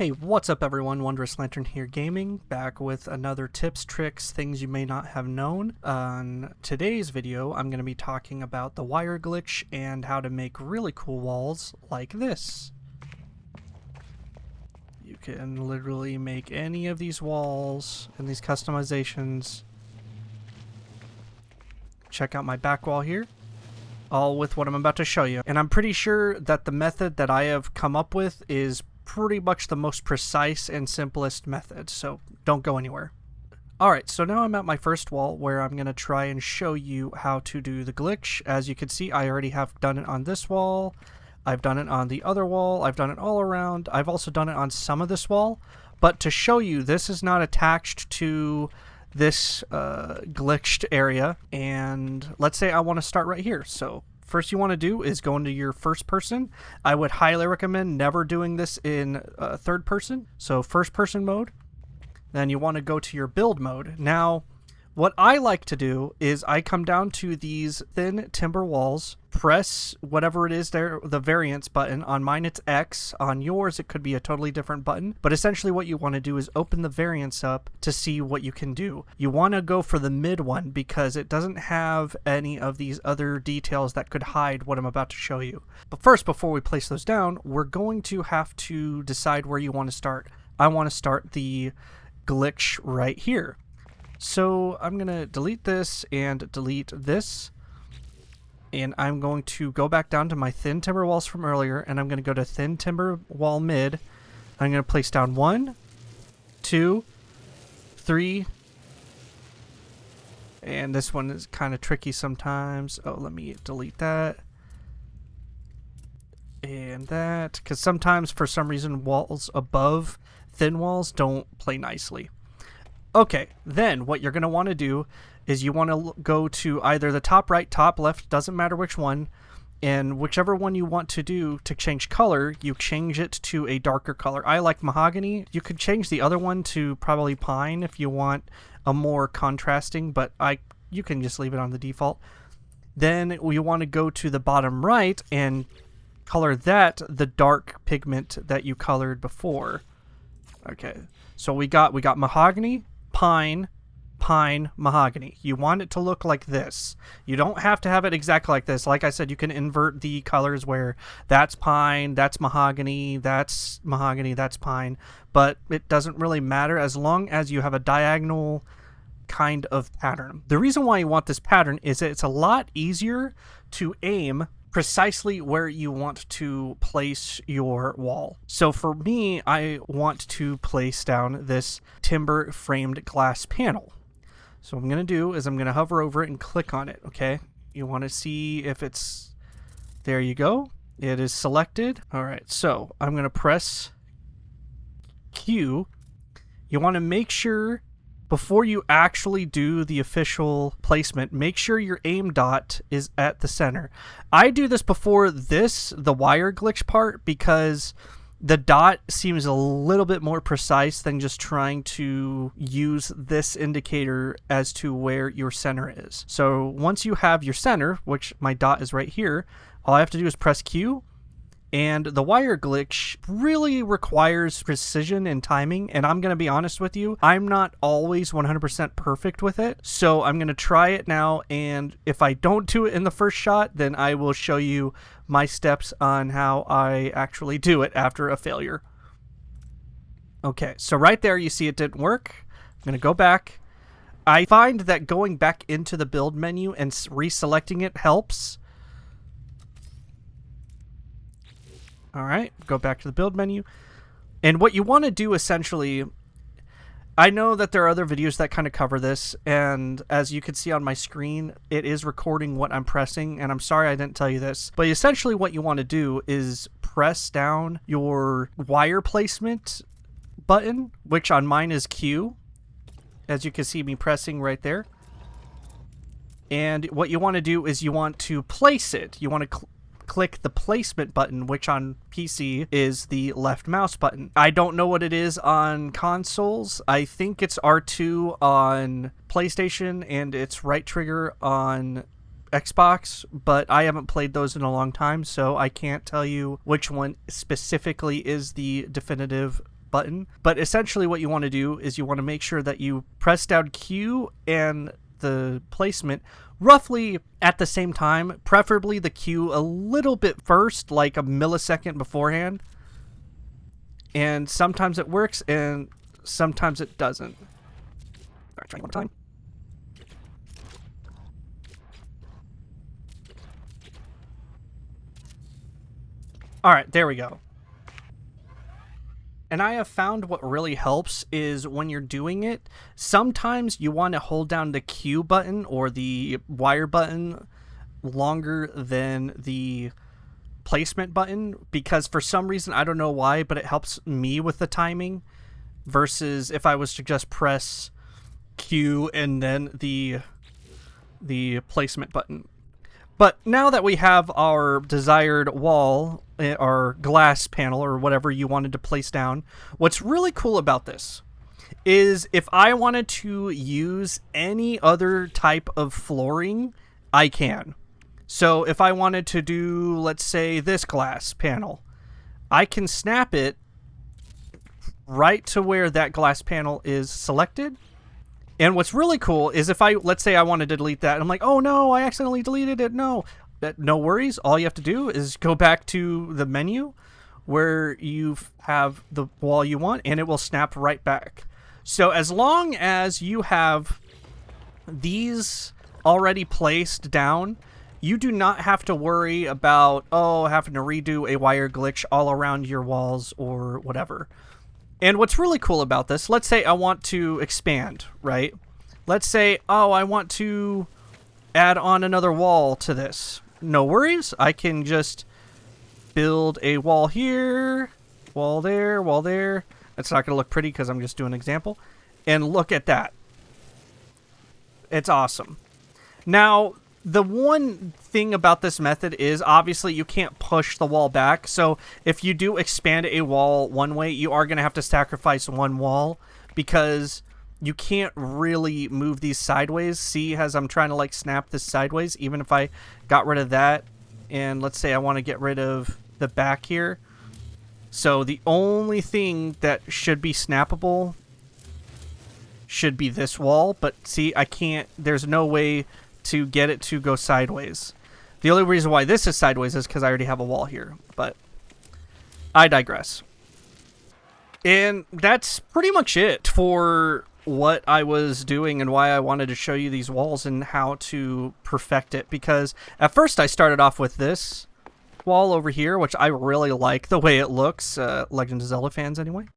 Hey, what's up everyone? Wondrous Lantern here gaming, back with another tips, tricks, things you may not have known. On today's video, I'm going to be talking about the wire glitch and how to make really cool walls like this. You can literally make any of these walls and these customizations. Check out my back wall here, all with what I'm about to show you. And I'm pretty sure that the method that I have come up with is pretty much the most precise and simplest method, so don't go anywhere. Alright, so now I'm at my first wall where I'm going to try and show you how to do the glitch. As you can see, I already have done it on this wall, I've done it on the other wall, I've done it all around, I've also done it on some of this wall, but to show you, this is not attached to this glitched area, and let's say I want to start right here. So first you want to do is go into your first person. I would highly recommend never doing this in third person, so first person mode. Then you want to go to your build mode. Now what I like to do is I come down to these thin timber walls, press whatever it is there, the variance button. On mine it's X, on yours it could be a totally different button, but essentially what you want to do is open the variance up to see what you can do. You want to go for the mid one because it doesn't have any of these other details that could hide what I'm about to show you. But first, before we place those down, we're going to have to decide where you want to start. I want to start the glitch right here. So I'm going to delete this and delete this, and I'm going to go back down to my thin timber walls from earlier, and I'm going to go to thin timber wall mid. I'm going to place down 1, 2, 3, and this one is kind of tricky sometimes. Oh, let me delete that and that, because sometimes for some reason walls above thin walls don't play nicely. Okay, then what you're going to want to do is you want to go to either the top right, top left, doesn't matter which one, and whichever one you want to do to change color, you change it to a darker color. I like mahogany. You could change the other one to probably pine if you want a more contrasting, but you can just leave it on the default. Then we want to go to the bottom right and color that the dark pigment that you colored before. Okay, so we got mahogany, pine, pine, mahogany. You want it to look like this. You don't have to have it exactly like this. Like I said, you can invert the colors where that's pine, that's mahogany, that's pine, but it doesn't really matter as long as you have a diagonal kind of pattern. The reason why you want this pattern is it's a lot easier to aim precisely where you want to place your wall. So for me, I want to place down this timber framed glass panel. So what I'm going to do is I'm going to hover over it and click on it, okay? You want to see if it's... There you go. It is selected. All right, so I'm going to press Q. You want to make sure before you actually do the official placement, make sure your aim dot is at the center. I do this before the wire glitch part, because the dot seems a little bit more precise than just trying to use this indicator as to where your center is. So once you have your center, which my dot is right here, all I have to do is press Q. And the wire glitch really requires precision and timing, and I'm going to be honest with you, I'm not always 100% perfect with it, so I'm going to try it now, and if I don't do it in the first shot, then I will show you my steps on how I actually do it after a failure. Okay, so right there you see it didn't work. I'm going to go back. I find that going back into the build menu and reselecting it helps. All right, go back to the build menu. And what you want to do essentially, I know that there are other videos that kind of cover this, and as you can see on my screen, it is recording what I'm pressing, and I'm sorry I didn't tell you this, but essentially what you want to do is press down your wire placement button, which on mine is Q, as you can see me pressing right there. And what you want to do is you want to place it. You want to click the placement button, which on PC is the left mouse button. I don't know what it is on consoles. I think it's R2 on PlayStation and it's right trigger on Xbox, but I haven't played those in a long time, so I can't tell you which one specifically is the definitive button. But essentially what you want to do is you want to make sure that you press down Q and the placement roughly at the same time, preferably the Q a little bit first, like a millisecond beforehand. And sometimes it works and sometimes it doesn't. All right, try one more time. All right, there we go. And I have found what really helps is when you're doing it, sometimes you want to hold down the Q button or the wire button longer than the placement button, because for some reason, I don't know why, but it helps me with the timing versus if I was to just press Q and then the placement button. But now that we have our desired wall, our glass panel, or whatever you wanted to place down, what's really cool about this is if I wanted to use any other type of flooring, I can. So if I wanted to do, let's say, this glass panel, I can snap it right to where that glass panel is selected. And what's really cool is if let's say I wanted to delete that, and I'm like, oh no, I accidentally deleted it. No, no worries. All you have to do is go back to the menu where you have the wall you want, and it will snap right back. So as long as you have these already placed down, you do not have to worry about, having to redo a wire glitch all around your walls or whatever. And what's really cool about this, let's say I want to expand, right? Let's say, I want to add on another wall to this. No worries. I can just build a wall here, wall there, wall there. It's not going to look pretty because I'm just doing an example. And look at that. It's awesome. Now, the one thing about this method is obviously you can't push the wall back. So if you do expand a wall one way, you are going to have to sacrifice one wall because you can't really move these sideways. See, as I'm trying to like snap this sideways, even if I got rid of that, and let's say I want to get rid of the back here. So the only thing that should be snappable should be this wall, but see, I can't, there's no way to get it to go sideways. The only reason why this is sideways is because I already have a wall here, but I digress. And that's pretty much it for what I was doing and why I wanted to show you these walls and how to perfect it, because at first I started off with this wall over here, which I really like the way it looks, Legend of Zelda fans anyway.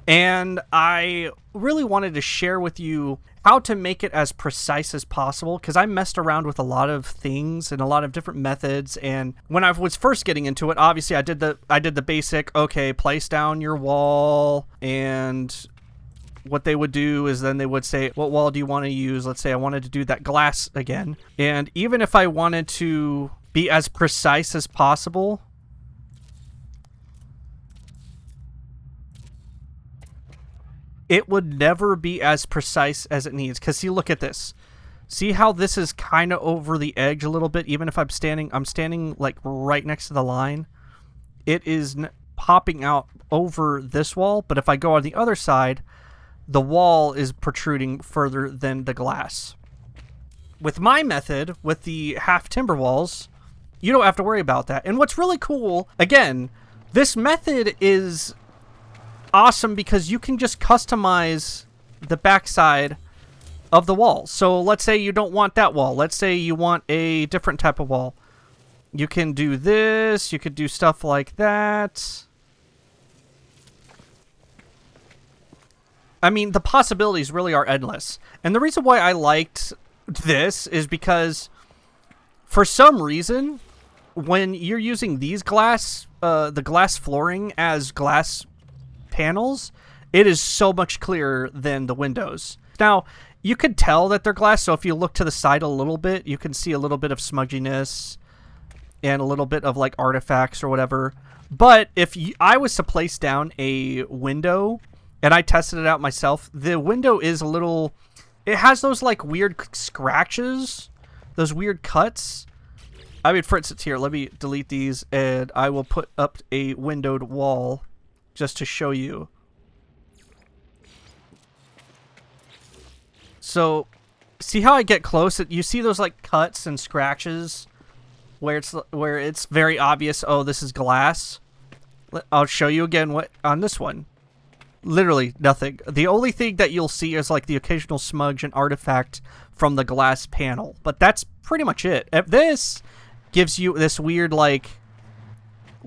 And I really wanted to share with you how to make it as precise as possible, because I messed around with a lot of things and a lot of different methods. And when I was first getting into it, obviously I did the basic, okay, place down your wall. And what they would do is then they would say, what wall do you want to use? Let's say I wanted to do that glass again. And even if I wanted to be as precise as possible, it would never be as precise as it needs. Because see, look at this. See how this is kind of over the edge a little bit? Even if I'm standing like right next to the line. It is popping out over this wall. But if I go on the other side, the wall is protruding further than the glass. With my method, with the half timber walls, you don't have to worry about that. And what's really cool, again, this method is awesome because you can just customize the backside of the wall. So let's say you don't want that wall. Let's say you want a different type of wall. You can do this. You could do stuff like that. I mean, the possibilities really are endless. And the reason why I liked this is because for some reason, when you're using these the glass flooring as glass panels, it is so much clearer than the windows. Now, you could tell that they're glass, so if you look to the side a little bit, you can see a little bit of smudginess and a little bit of like artifacts or whatever. But if I was to place down a window, and I tested it out myself, the window is a little, it has those like weird scratches, those weird cuts. I mean, for instance, here, let me delete these, and I will put up a windowed wall just to show you. So, see how I get close? You see those like cuts and scratches where it's very obvious, oh, this is glass? I'll show you again what on this one. Literally nothing. The only thing that you'll see is like the occasional smudge and artifact from the glass panel. But that's pretty much it. This gives you this weird like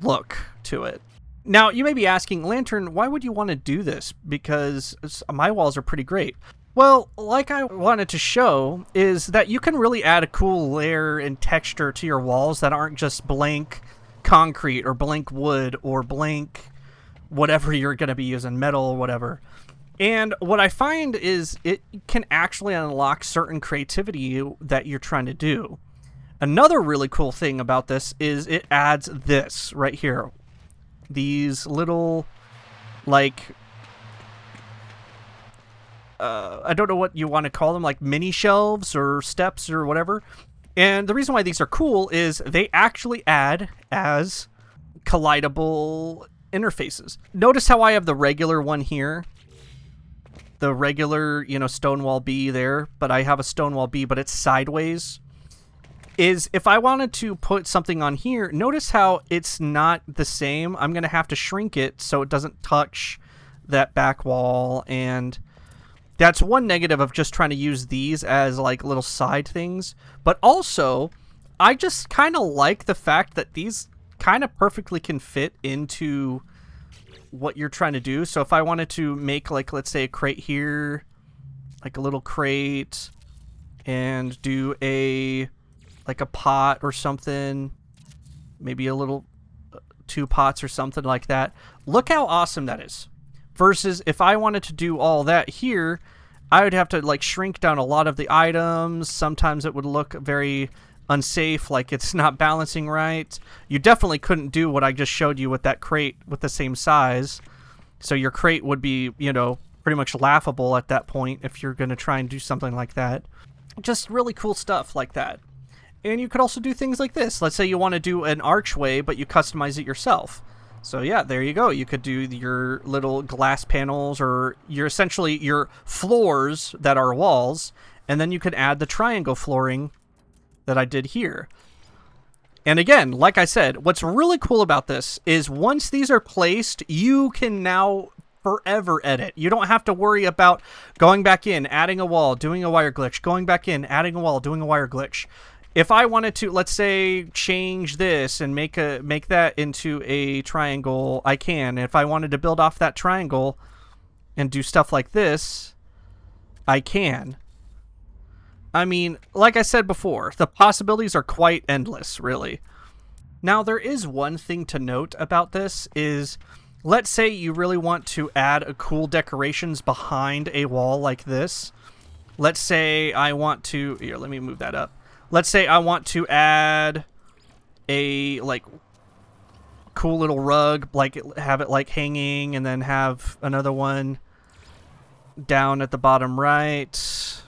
look to it. Now, you may be asking, Lantern, why would you want to do this? Because my walls are pretty great. Well, like I wanted to show, is that you can really add a cool layer and texture to your walls that aren't just blank concrete or blank wood or blank whatever you're going to be using, metal or whatever. And what I find is it can actually unlock certain creativity that you're trying to do. Another really cool thing about this is it adds this right here. These little, like, I don't know what you want to call them, like mini shelves or steps or whatever. And the reason why these are cool is they actually add as collidable interfaces. Notice how I have the regular one here. The regular, you know, Stonewall B there, but I have a Stonewall B, but it's sideways. Is if I wanted to put something on here, notice how it's not the same. I'm going to have to shrink it so it doesn't touch that back wall, and that's one negative of just trying to use these as like little side things. But also, I just kind of like the fact that these kind of perfectly can fit into what you're trying to do. So if I wanted to make, like, let's say a crate here, like a little crate, and do a like a pot or something, maybe a little 2 pots or something like that. Look how awesome that is. Versus if I wanted to do all that here, I would have to like shrink down a lot of the items. Sometimes it would look very unsafe, like it's not balancing right. You definitely couldn't do what I just showed you with that crate with the same size. So your crate would be, you know, pretty much laughable at that point if you're going to try and do something like that. Just really cool stuff like that. And you could also do things like this. Let's say you want to do an archway, but you customize it yourself. So yeah, there you go. You could do your little glass panels, or your essentially your floors that are walls, and then you could add the triangle flooring that I did here. And again, like I said, what's really cool about this is once these are placed, you can now forever edit. You don't have to worry about going back in, adding a wall, doing a wire glitch, going back in, adding a wall, doing a wire glitch. If I wanted to, let's say, change this and make that into a triangle, I can. If I wanted to build off that triangle and do stuff like this, I can. I mean, like I said before, the possibilities are quite endless, really. Now, there is one thing to note about this is, let's say you really want to add a cool decorations behind a wall like this. Let's say I want to... Here, let me move that up. Let's say I want to add a, like, cool little rug, like have it, like, hanging, and then have another one down at the bottom right.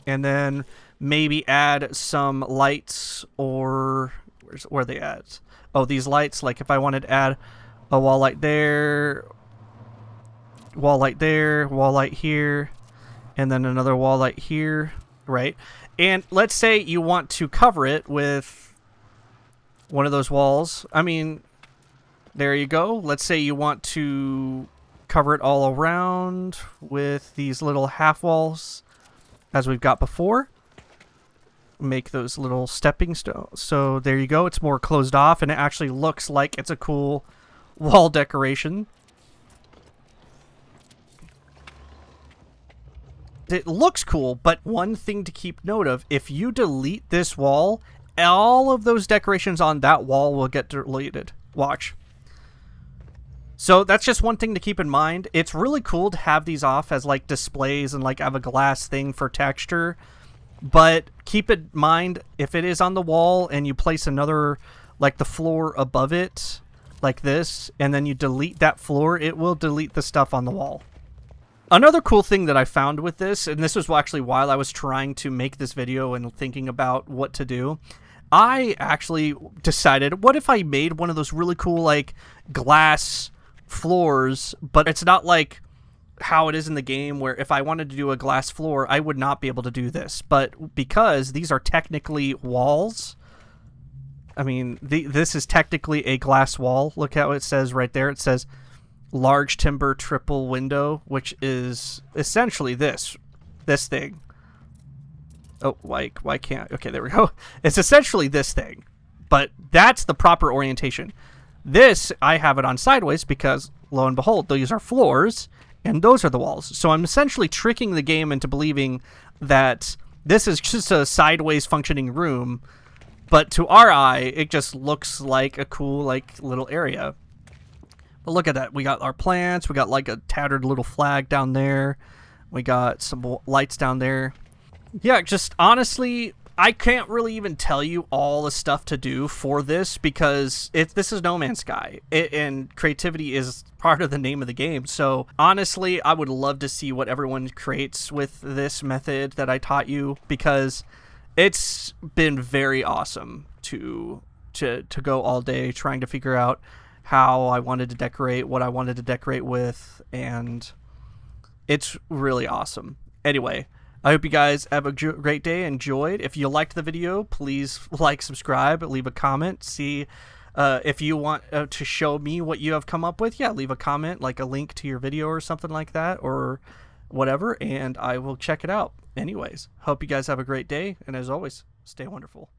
And then maybe add some lights, or where are they at? Oh, these lights, like if I wanted to add a wall light there, wall light there, wall light here, and then another wall light here, right? And let's say you want to cover it with one of those walls. I mean, there you go. Let's say you want to cover it all around with these little half walls, as we've got before. Make those little stepping stones. So there you go. It's more closed off, and it actually looks like it's a cool wall decoration. It looks cool, but one thing to keep note of, if you delete this wall, all of those decorations on that wall will get deleted. Watch. So that's just one thing to keep in mind. It's really cool to have these off as like displays and like have a glass thing for texture. But keep in mind, if it is on the wall and you place another, like the floor above it, like this, and then you delete that floor, it will delete the stuff on the wall. Another cool thing that I found with this, and this was actually while I was trying to make this video and thinking about what to do, I actually decided, what if I made one of those really cool, like, glass floors, but it's not like how it is in the game where if I wanted to do a glass floor, I would not be able to do this. But because these are technically walls, I mean, this is technically a glass wall. Look how it says right there. It says large timber triple window, which is essentially this thing. Oh, why can't... Okay, there we go. It's essentially this thing, but that's the proper orientation. This, I have it on sideways because, lo and behold, these are floors, and those are the walls. So I'm essentially tricking the game into believing that this is just a sideways functioning room, but to our eye, it just looks like a cool, like, little area. But look at that. We got our plants. We got, like, a tattered little flag down there. We got some lights down there. Yeah, just honestly, I can't really even tell you all the stuff to do for this because this is No Man's Sky, and creativity is part of the name of the game. So honestly, I would love to see what everyone creates with this method that I taught you, because it's been very awesome to go all day trying to figure out how I wanted to decorate, what I wanted to decorate with, and it's really awesome. Anyway, I hope you guys have a great day, enjoyed. If you liked the video, please like, subscribe, leave a comment. See if you want to show me what you have come up with. Yeah, leave a comment, like a link to your video or something like that, or whatever, and I will check it out. Anyways, hope you guys have a great day, and as always, stay wonderful.